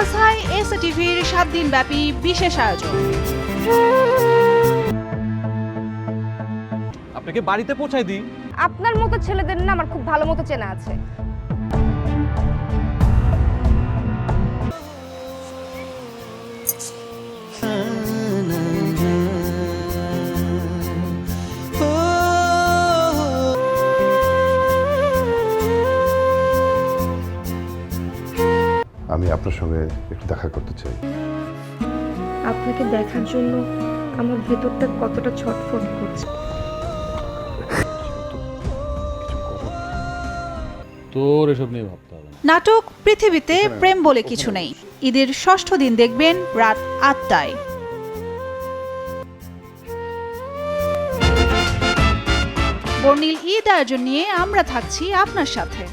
বাসায় এস টিভির 7 দিন ব্যাপী বিশেষ আয়োজন। আপনাকে বাড়িতে পৌঁছায় দিই। আপনার মতো ছেলেদের না আমার খুব ভালো মতো চেনা আছে। আমি আপনার সঙ্গে একটু দেখা করতে চাই। আপনাকে দেখার জন্য আমার ভেতরটা কতটা ছটফট করছে। তোর এসব নিয়ে ভাবতে হবে না। নাটক পৃথিবীতে প্রেম বলে কিছু নেই ঈদের 6ষ্ঠ দিন দেখবেন রাত 8টায়। বর্ণিল ঈদ আয়োজন নিয়ে আমরা থাকছি আপনার সাথে।